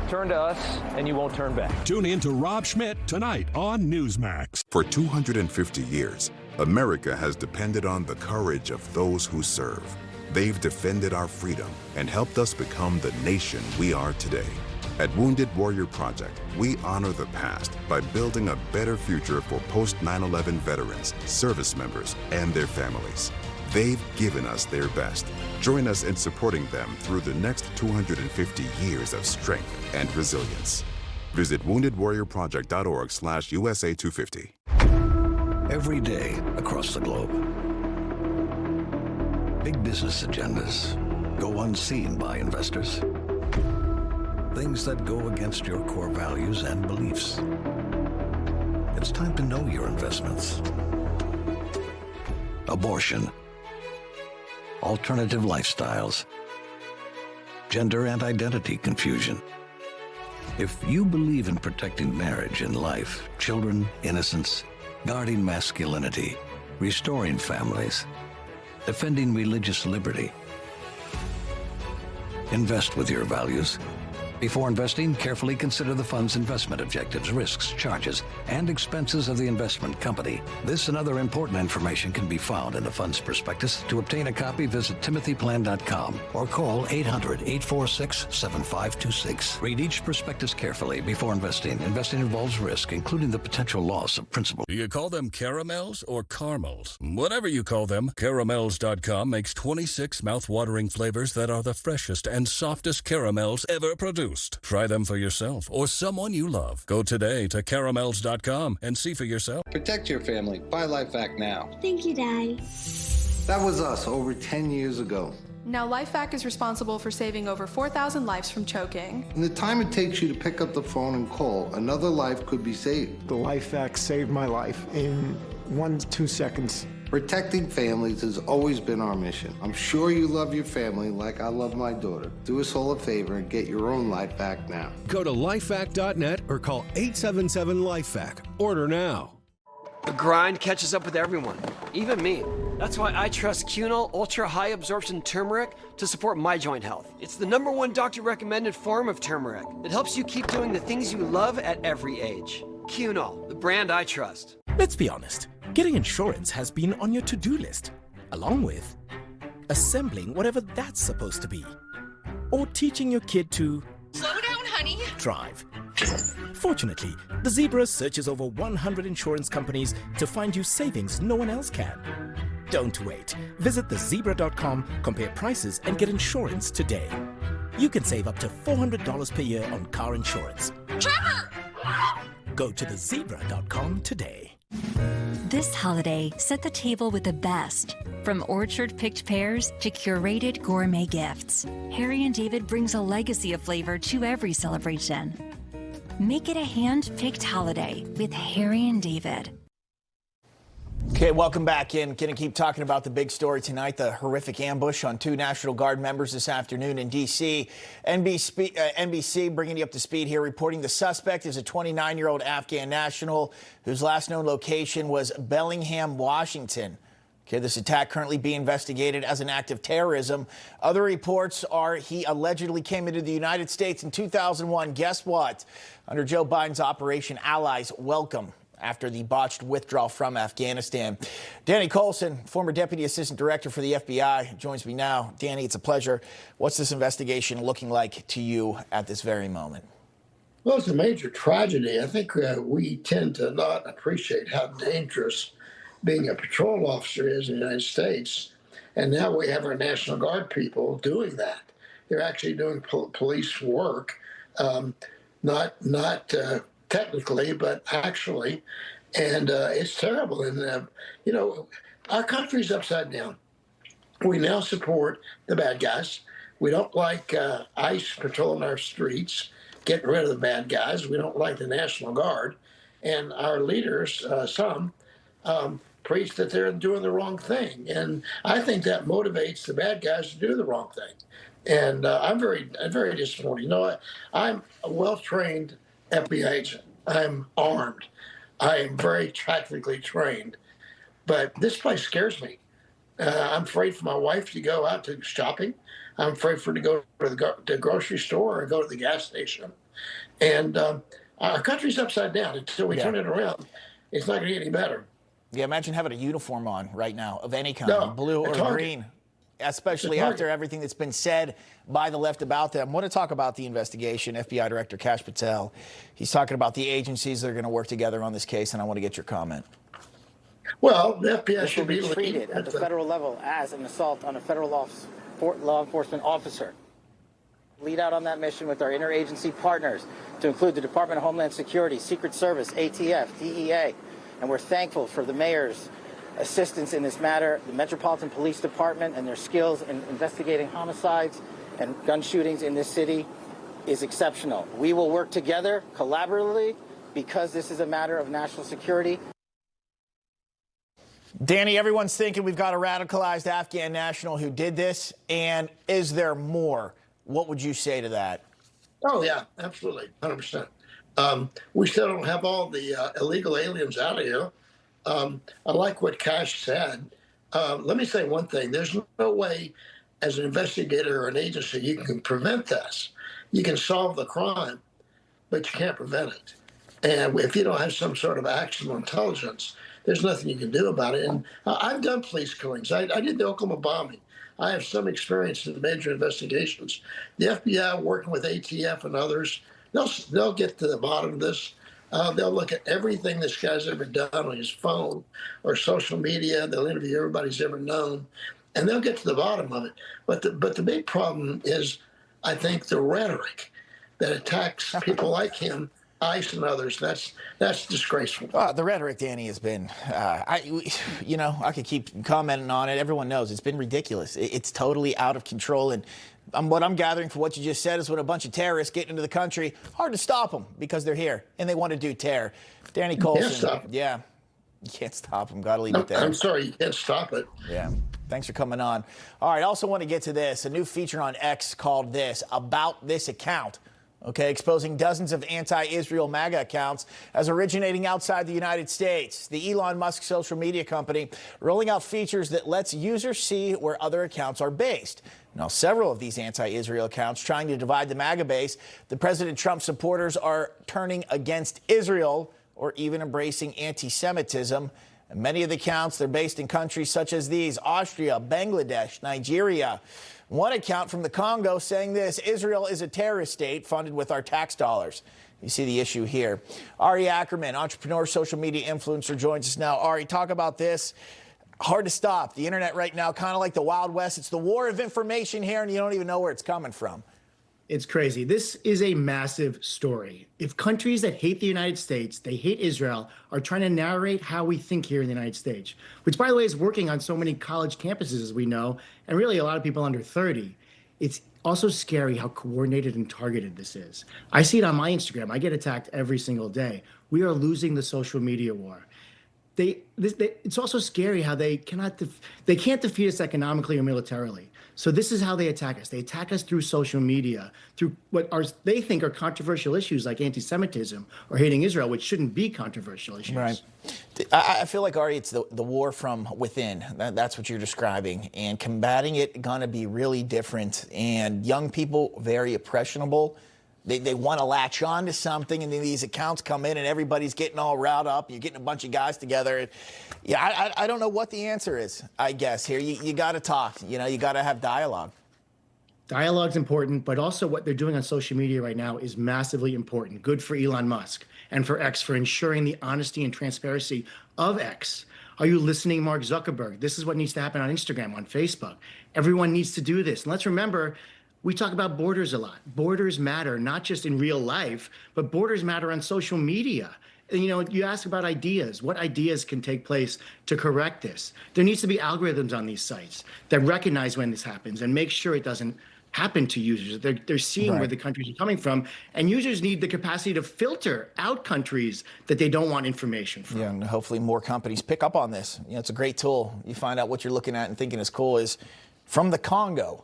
Turn to us, and you won't turn back. Tune in to Rob Schmitt Tonight on Newsmax. For 250 years, America has depended on the courage of those who serve. They've defended our freedom and helped us become the nation we are today. At Wounded Warrior Project, we honor the past by building a better future for post-9/11 veterans, service members, and their families. They've given us their best. Join us in supporting them through the next 250 years of strength and resilience. Visit woundedwarriorproject.org/USA250. Every day across the globe, big business agendas go unseen by investors. Things that go against your core values and beliefs. It's time to know your investments. Abortion, alternative lifestyles, gender and identity confusion. If you believe in protecting marriage and life, children, innocence, guarding masculinity, restoring families, defending religious liberty, invest with your values. Before investing, carefully consider the fund's investment objectives, risks, charges, and expenses of the investment company. This and other important information can be found in the fund's prospectus. To obtain a copy, visit timothyplan.com or call 800-846-7526. Read each prospectus carefully before investing. Investing involves risk, including the potential loss of principal. Do you call them caramels or caramels? Whatever you call them, caramels.com makes 26 mouth-watering flavors that are the freshest and softest caramels ever produced. Try them for yourself or someone you love. Go today to caramels.com and see for yourself. Protect your family. Buy LifeVac now. Thank you, Daddy. That was us over 10 years ago. Now LifeVac is responsible for saving over 4,000 lives from choking. In the time it takes you to pick up the phone and call, another life could be saved. The LifeVac saved my life in 1 to 2 seconds. Protecting families has always been our mission. I'm sure you love your family like I love my daughter. Do us all a favor and get your own LifeVac now. Go to lifevac.net or call 877-LifeVac. Order now. The grind catches up with everyone, even me. That's why I trust Cunol Ultra High Absorption Turmeric to support my joint health. It's the #1 doctor-recommended form of turmeric that helps you keep doing the things you love at every age. Cunol, the brand I trust. Let's be honest. Getting insurance has been on your to-do list, along with assembling whatever that's supposed to be, or teaching your kid to slow down, honey. Drive. Fortunately, the Zebra searches over 100 insurance companies to find you savings no one else can. Don't wait. Visit thezebra.com, compare prices, and get insurance today. You can save up to $400 per year on car insurance. Trevor! Go to thezebra.com today. This holiday, set the table with the best. From orchard-picked pears to curated gourmet gifts, Harry & David brings a legacy of flavor to every celebration. Make it a hand-picked holiday with Harry & David. Okay, welcome back in. Going to keep talking about the big story tonight, the horrific ambush on 2 National Guard members this afternoon in D.C. NBC bringing you up to speed here, reporting the suspect is a 29-year-old Afghan national whose last known location was Bellingham, Washington. Okay, this attack currently being investigated as an act of terrorism. Other reports are he allegedly came into the United States in 2001. Guess what? Under Joe Biden's Operation Allies Welcome, after the botched withdrawal from Afghanistan. Danny Coulson, former Deputy Assistant Director for the FBI, joins me now. Danny, it's a pleasure. What's this investigation looking like to you at this very moment? Well, it's a major tragedy. I think we tend to not appreciate how dangerous being a patrol officer is in the United States. And now we have our National Guard people doing that. They're actually doing police work, not technically, but actually. And it's terrible. And, our country's upside down. We now support the bad guys. We don't like ICE patrolling our streets, getting rid of the bad guys. We don't like the National Guard. And our leaders, some, preach that they're doing the wrong thing. And I think that motivates the bad guys to do the wrong thing. And I'm very disappointed. I'm a well-trained FBI agent. I'm armed. I am very tactically trained. But this place scares me. I'm afraid for my wife to go out to shopping. I'm afraid for her to go to the grocery store or go to the gas station. And our country's upside down. Until we turn it around, it's not going to get any better. Yeah, imagine having a uniform on right now of any kind, blue or green, especially after everything that's been said by the left about them. I want to talk about the investigation. FBI Director Kash Patel, he's talking about the agencies that are going to work together on this case, and I want to get your comment. Well, the FBI should be treated at the federal level as an assault on a federal law enforcement officer. Lead out on that mission with our interagency partners, to include the Department of Homeland Security, Secret Service, ATF, DEA. And we're thankful for the mayor's assistance in this matter, the Metropolitan Police Department and their skills in investigating homicides and gun shootings in this city is exceptional. We will work together collaboratively because this is a matter of national security. Danny, everyone's thinking we've got a radicalized Afghan national who did this, and is there more? What would you say to that? Oh, yeah, absolutely, 100%. We still don't have all the illegal aliens out of here. I like what Kash said. Let me say one thing. There's no way as an investigator or an agency you can prevent this. You can solve the crime, but you can't prevent it. And if you don't have some sort of actionable intelligence, there's nothing you can do about it. And I've done police killings. I did the Oklahoma bombing. I have some experience in major investigations. The FBI, working with ATF and others, they'll get to the bottom of this. They'll look at everything this guy's ever done on his phone or social media. They'll interview everybody he's ever known, and they'll get to the bottom of it. But the big problem is, I think, the rhetoric that attacks people like him, ICE and others. That's disgraceful. The rhetoric, Danny, has been, I could keep commenting on it. Everyone knows it's been ridiculous. It's totally out of control. And what I'm gathering from what you just said is when a bunch of terrorists get into the country, hard to stop them because they're here and they want to do terror. Danny Coulson, yeah, you can't stop them. Got to leave it there. I'm sorry, you can't stop it. Yeah. Thanks for coming on. All right, I also want to get to this. A new feature on X called this, About This Account. Okay, exposing dozens of anti-Israel MAGA accounts as originating outside the United States. The Elon Musk social media company rolling out features that lets users see where other accounts are based. Now, several of these anti-Israel accounts trying to divide the MAGA base. The President Trump supporters are turning against Israel or even embracing anti-Semitism. And many of the accounts, they're based in countries such as these: Austria, Bangladesh, Nigeria. One account from the Congo saying this: Israel is a terrorist state funded with our tax dollars. You see the issue here. Ari Ackerman, entrepreneur, social media influencer, joins us now. Ari, talk about this. Hard to stop. The internet right now, kind of like the Wild West. It's the war of information here, and you don't even know where it's coming from. It's crazy. This is a massive story. If countries that hate the United States, they hate Israel, are trying to narrate how we think here in the United States, which, by the way, is working on so many college campuses, as we know, and really a lot of people under 30, it's also scary how coordinated and targeted this is. I see it on my Instagram. I get attacked every single day. We are losing the social media war. It's also scary how they can't defeat us economically or militarily. So this is how they attack us. They attack us through social media, through what they think are controversial issues like anti-Semitism or hating Israel, which shouldn't be controversial issues. Right. I feel like, Ari, it's the war from within. That's what you're describing. And combating it going to be really different. And young people, very impressionable. They want to latch on to something, and then these accounts come in, and everybody's getting all riled up. You're getting a bunch of guys together. Yeah, I don't know what the answer is, I guess, here. You got to talk. You got to have dialogue. Dialogue's important, but also what they're doing on social media right now is massively important. Good for Elon Musk and for X for ensuring the honesty and transparency of X. Are you listening, Mark Zuckerberg? This is what needs to happen on Instagram, on Facebook. Everyone needs to do this. And let's remember, we talk about borders a lot. Borders matter, not just in real life, but borders matter on social media. You know, you ask about ideas. What ideas can take place to correct this? There needs to be algorithms on these sites that recognize when this happens and make sure it doesn't happen to users. They're seeing where the countries are coming from, and users need the capacity to filter out countries that they don't want information from. Yeah, and hopefully more companies pick up on this. You know, it's a great tool. You find out what you're looking at and thinking is cool is from the Congo.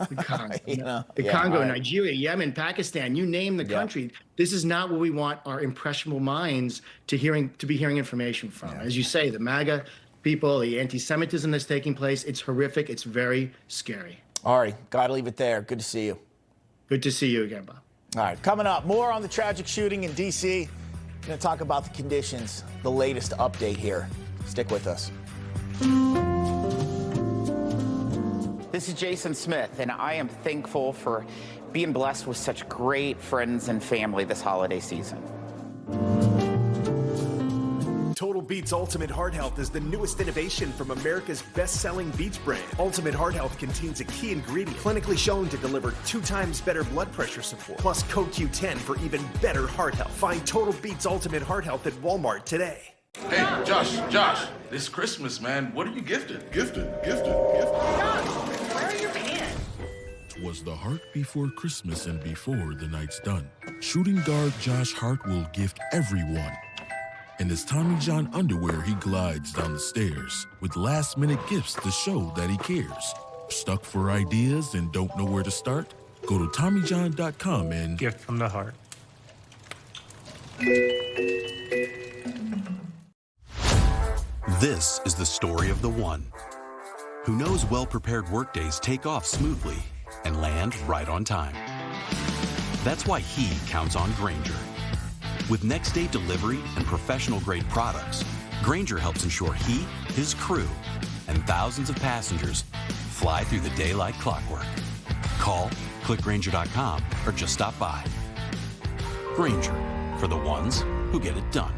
The Congo, Yeah, Congo, right. Nigeria, Yemen, Pakistan, you name the country. This is not what we want our impressionable minds to be hearing information from. As you say, the MAGA people, the anti-Semitism that's taking place, it's horrific. It's very scary. Ari, got to leave it there. Good to see you. Good to see you again, Bob. All right, coming up, more on the tragic shooting in D.C. We're going to talk about the conditions, the latest update here. Stick with us. This is Jason Smith, and I am thankful for being blessed with such great friends and family this holiday season. Total Beats Ultimate Heart Health is the newest innovation from America's best-selling Beats brand. Ultimate Heart Health contains a key ingredient clinically shown to deliver 2 times better blood pressure support, plus CoQ10 for even better heart health. Find Total Beats Ultimate Heart Health at Walmart today. Hey, Josh, this Christmas, man, what are you gifted? Gifted. Josh, where are your pants? Was the heart before Christmas and before the night's done. Shooting guard Josh Hart will gift everyone. In his Tommy John underwear, he glides down the stairs with last-minute gifts to show that he cares. Stuck for ideas and don't know where to start? Go to TommyJohn.com and gift from the heart. This is the story of the one who knows well-prepared workdays take off smoothly and land right on time. That's why he counts on Grainger. With next-day delivery and professional-grade products, Grainger helps ensure he, his crew, and thousands of passengers fly through the day like clockwork. Call, click Grainger.com, or just stop by. Grainger, for the ones who get it done.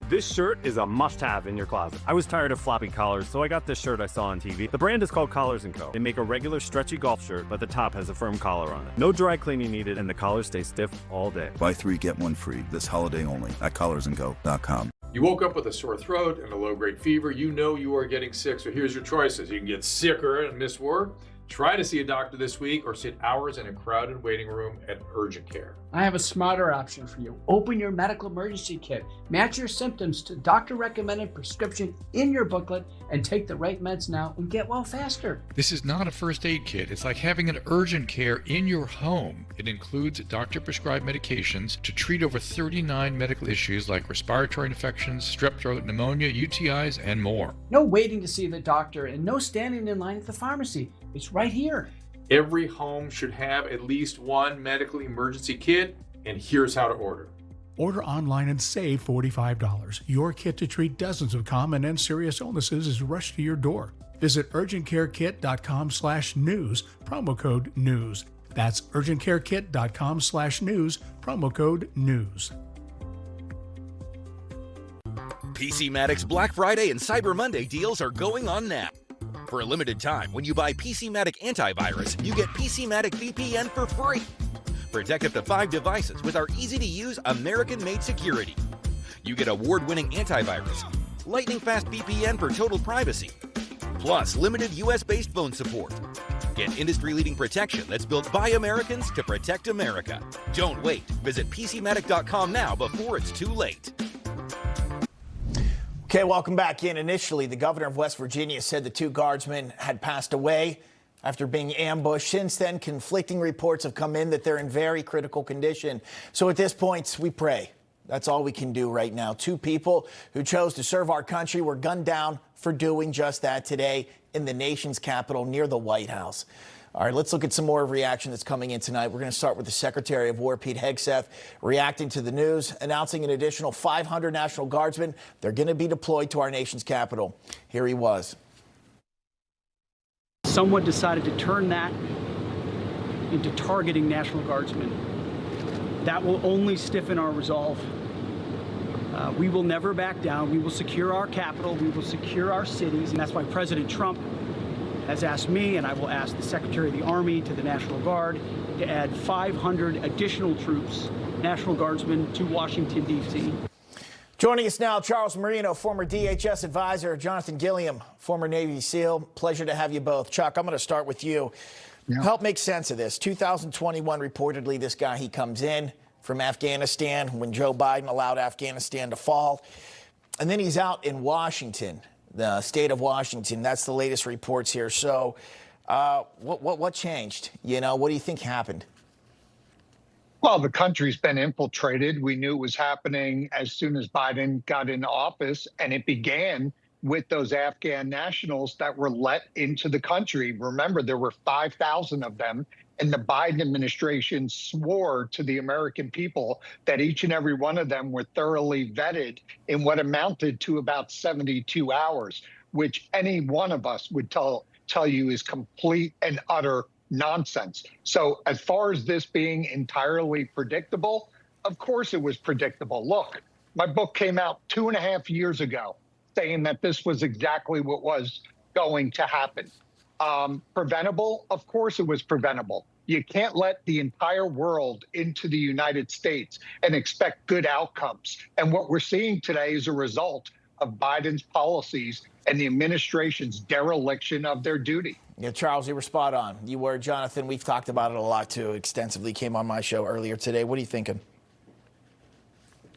This shirt is a must-have in your closet. I was tired of floppy collars, so I got this shirt I saw on TV. The brand is called Collars & Co. They make a regular stretchy golf shirt, but the top has a firm collar on it. No dry cleaning needed, and the collars stay stiff all day. Buy 3, get 1 free this holiday only at collarsandco.com. You woke up with a sore throat and a low-grade fever. You know you are getting sick, so here's your choices. You can get sicker and miss work. Try to see a doctor this week or sit hours in a crowded waiting room at urgent care. I have a smarter option for you. Open your medical emergency kit. Match your symptoms to doctor-recommended prescription in your booklet and take the right meds now and get well faster. This is not a first aid kit. It's like having an urgent care in your home. It includes doctor-prescribed medications to treat over 39 medical issues like respiratory infections, strep throat, pneumonia, UTIs, and more. No waiting to see the doctor and no standing in line at the pharmacy. It's right here. Every home should have at least one medical emergency kit, and here's how to order. Order online and save $45. Your kit to treat dozens of common and serious illnesses is rushed to your door. Visit urgentcarekit.com/news, promo code NEWS. That's urgentcarekit.com/news, promo code NEWS. PCmatic's Black Friday and Cyber Monday deals are going on now. For a limited time, when you buy PCmatic Antivirus, you get PCmatic VPN for free. Protect up to 5 devices with our easy-to-use American-made security. You get award-winning antivirus, lightning-fast VPN for total privacy, plus limited US-based phone support. Get industry-leading protection that's built by Americans to protect America. Don't wait. Visit PCmatic.com now before it's too late. Okay, welcome back in. Initially, the governor of West Virginia said the 2 guardsmen had passed away after being ambushed. Since then, conflicting reports have come in that they're in very critical condition. So at this point, we pray. That's all we can do right now. 2 people who chose to serve our country were gunned down for doing just that today in the nation's capital near the White House. All right, let's look at some more reaction that's coming in tonight. We're going to start with the Secretary of War, Pete Hegseth, reacting to the news, announcing an additional 500 National Guardsmen. They're going to be deployed to our nation's capital. Here he was. Someone decided to turn that into targeting National Guardsmen. That will only stiffen our resolve. We will never back down. We will secure our capital. We will secure our cities. And that's why President Trump has asked me, and I will ask the Secretary of the Army to the National Guard, to add 500 additional troops National Guardsmen to Washington, D.C. Joining us now, Charles Marino, former DHS advisor, Jonathan Gilliam, former Navy SEAL. Pleasure to have you both. Chuck, I'm going to start with you. Yeah. Help make sense of this. 2021, reportedly, this guy, he comes in from Afghanistan when Joe Biden allowed Afghanistan to fall. And then he's out in Washington, the state of Washington. That's the latest reports here. So what changed? You know, what do you think happened? Well, the country's been infiltrated. We knew it was happening as soon as Biden got into office, and it began with those Afghan nationals that were let into the country. Remember, there were 5,000 of them, and the Biden administration swore to the American people that each and every one of them were thoroughly vetted in what amounted to about 72 hours, which any one of us would tell you is complete and utter nonsense. So as far as this being entirely predictable, of course it was predictable. Look, my book came out 2.5 years ago saying that this was exactly what was going to happen. Preventable? Of course it was preventable. You can't let the entire world into the United States and expect good outcomes. And what we're seeing today is a result of Biden's policies and the administration's dereliction of their duty. Yeah, Charles, you were spot on. You were, Jonathan. We've talked about it a lot, too, extensively. Came on my show earlier today. What are you thinking?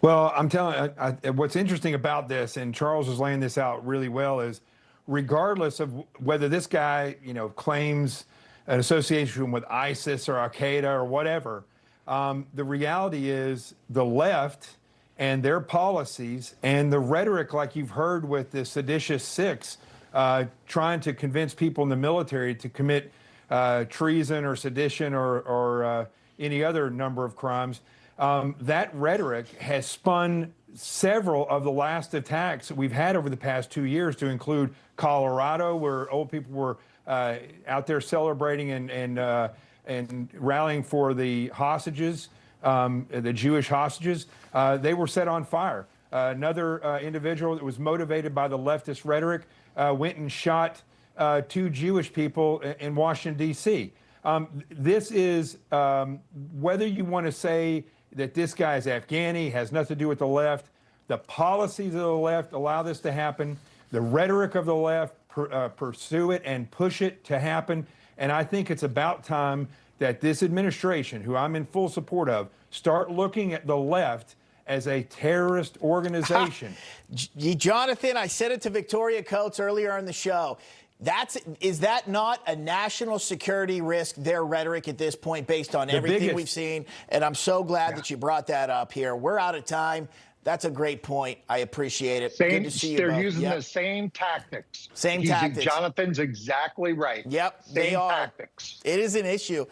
Well, I'm telling you, what's interesting about this, and Charles is laying this out really well, is regardless of whether this guy, claims an association with ISIS or Al-Qaeda or whatever, the reality is the left and their policies and the rhetoric, like you've heard with the seditious six, trying to convince people in the military to commit treason or sedition or any other number of crimes. That rhetoric has spun several of the last attacks that we've had over the past 2 years, to include Colorado, where old people were out there celebrating and rallying for the hostages, the Jewish hostages. They were set on fire. Another individual that was motivated by the leftist rhetoric went and shot 2 Jewish people in Washington, D.C. This is, whether you want to say that this guy is Afghani, has nothing to do with the left, the policies of the left allow this to happen. The rhetoric of the left pursue it and push it to happen. And I think it's about time that this administration, who I'm in full support of, start looking at the left as a terrorist organization. Jonathan, I said it to Victoria Coates earlier on the show. Is that not a national security risk, their rhetoric at this point, based on everything we've seen? And I'm so glad that you brought that up here. We're out of time. That's a great point. I appreciate it. Good to see you both. They're using the same tactics. Tactics. Jonathan's exactly right. Yep, they are. Tactics. It is an issue.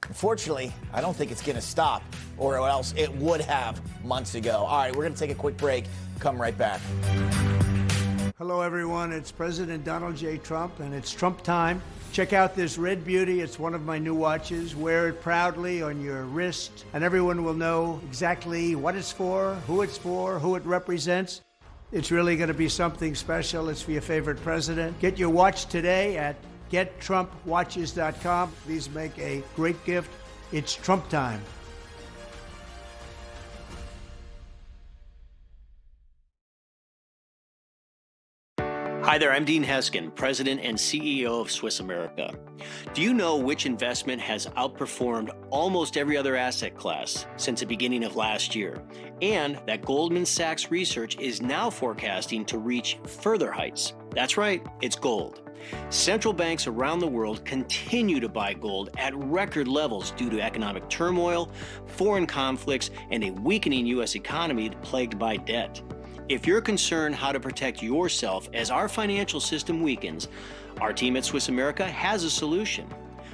Unfortunately, I don't think it's going to stop, or else it would have months ago. All right, we're going to take a quick break. Come right back. Hello, everyone. It's President Donald J. Trump, and it's Trump time. Check out this red beauty. It's one of my new watches. Wear it proudly on your wrist, and everyone will know exactly what it's for, who it represents. It's really going to be something special. It's for your favorite president. Get your watch today at GetTrumpWatches.com. Please make a great gift. It's Trump time. Hi there, I'm Dean Heskin, President and CEO of Swiss America. Do you know which investment has outperformed almost every other asset class since the beginning of last year? And that Goldman Sachs research is now forecasting to reach further heights. That's right, it's gold. Central banks around the world continue to buy gold at record levels due to economic turmoil, foreign conflicts, and a weakening U.S. economy plagued by debt. If you're concerned how to protect yourself as our financial system weakens, our team at Swiss America has a solution.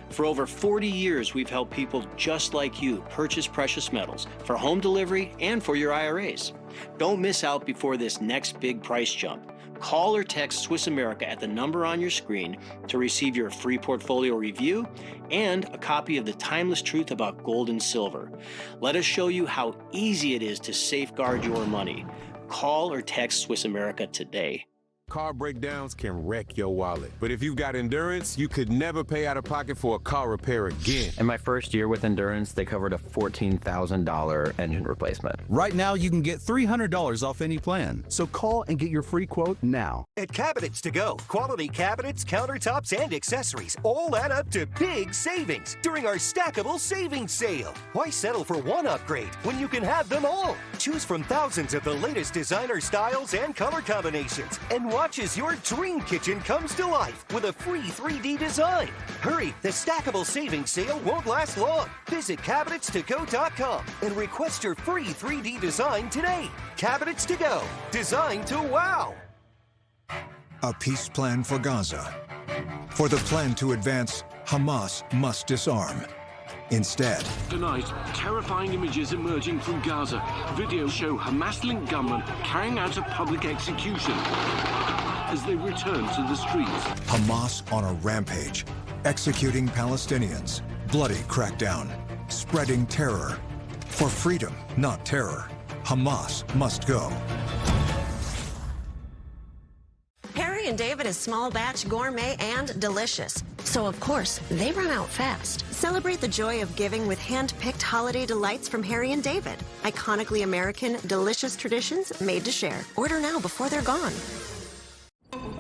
For over 40 years, we've helped people just like you purchase precious metals for home delivery and for your IRAs. Don't miss out before this next big price jump. Call or text Swiss America at the number on your screen to receive your free portfolio review and a copy of The Timeless Truth About Gold and Silver. Let us show you how easy it is to safeguard your money. Call or text Swiss America today. Car breakdowns can wreck your wallet. But if you've got Endurance, you could never pay out of pocket for a car repair again. In my first year with Endurance, they covered a $14,000 engine replacement. Right now, you can get $300 off any plan. So call and get your free quote now. At Cabinets to Go, quality cabinets, countertops, and accessories all add up to big savings during our stackable savings sale. Why settle for one upgrade when you can have them all? Choose from thousands of the latest designer styles and color combinations, and watch as your dream kitchen comes to life with a free 3D design. Hurry, the stackable savings sale won't last long. Visit cabinetstogo.com and request your free 3D design today. Cabinets to Go, designed to wow. A peace plan for Gaza. For the plan to advance, Hamas must disarm. Instead, tonight, terrifying images emerging from Gaza. Videos show Hamas-linked gunmen carrying out a public execution as they return to the streets. Hamas on a rampage, executing Palestinians, bloody crackdown, spreading terror. For freedom, not terror, Hamas must go. Harry and David is small batch, gourmet, and delicious. So, of course, they run out fast. Celebrate the joy of giving with hand-picked holiday delights from Harry and David. Iconically American, delicious traditions made to share. Order now before they're gone.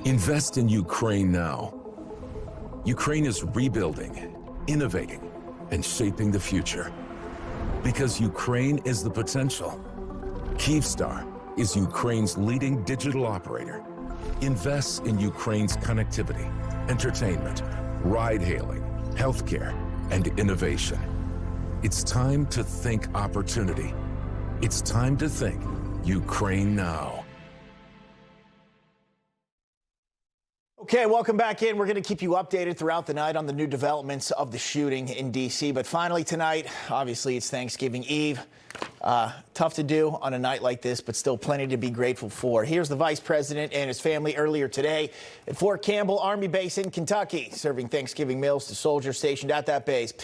Invest in Ukraine now. Ukraine is rebuilding, innovating, and shaping the future. Because Ukraine is the potential. Kyivstar is Ukraine's leading digital operator. Invests in Ukraine's connectivity, entertainment, ride-hailing, healthcare, and innovation. It's time to think opportunity. It's time to think Ukraine now. Okay, welcome back in. We're going to keep you updated throughout the night on the new developments of the shooting in D.C. But finally tonight, obviously it's Thanksgiving Eve. Tough to do on a night like this, but still plenty to be grateful for. Here's the vice president and his family earlier today at Fort Campbell Army Base in Kentucky, serving Thanksgiving meals to soldiers stationed at that base.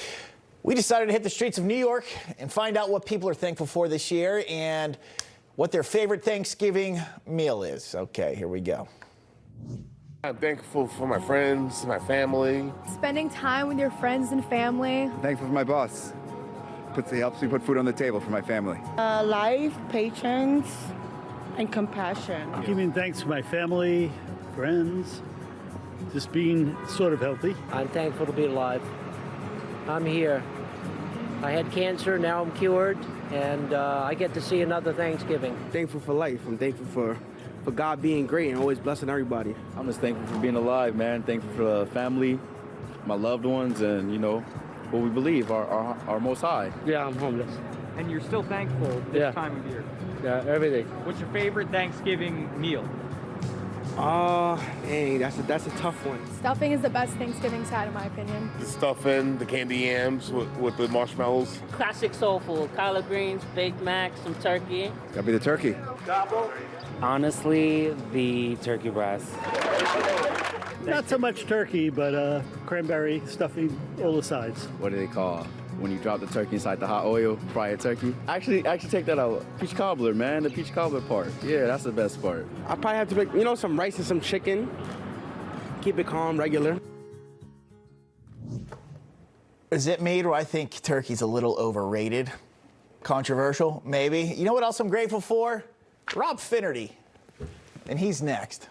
We decided to hit the streets of New York and find out what people are thankful for this year and what their favorite Thanksgiving meal is. Okay, here we go. I'm thankful for my friends, my family. Spending time with your friends and family. Thankful for my boss. He helps me put food on the table for my family. Life, patience, and compassion. Giving thanks to my family, friends, just being sort of healthy. I'm thankful to be alive. I'm here. I had cancer, now I'm cured, and I get to see another Thanksgiving. Thankful for life. I'm thankful for God being great and always blessing everybody. I'm just thankful for being alive, man. Thankful for the family, my loved ones, and, you know, what we believe, our Most High. Yeah, I'm homeless. And you're still thankful this time of year? Yeah, everything. What's your favorite Thanksgiving meal? Dang, that's a tough one. Stuffing is the best Thanksgiving side, in my opinion. The stuffing, the candy yams with the marshmallows. Classic soul food, collard greens, baked mac, some turkey. Gotta be the turkey. Honestly, the turkey breast. Not so much turkey, but cranberry, stuffing, all the sides. What do they call when you drop the turkey inside the hot oil, fry a turkey? Actually take that out. Peach cobbler, man, the peach cobbler part. Yeah, that's the best part. I probably have to make, some rice and some chicken. Keep it calm, regular. Is it me, or I think turkey's a little overrated? Controversial, maybe. You know what else I'm grateful for? Rob Finnerty, and he's next.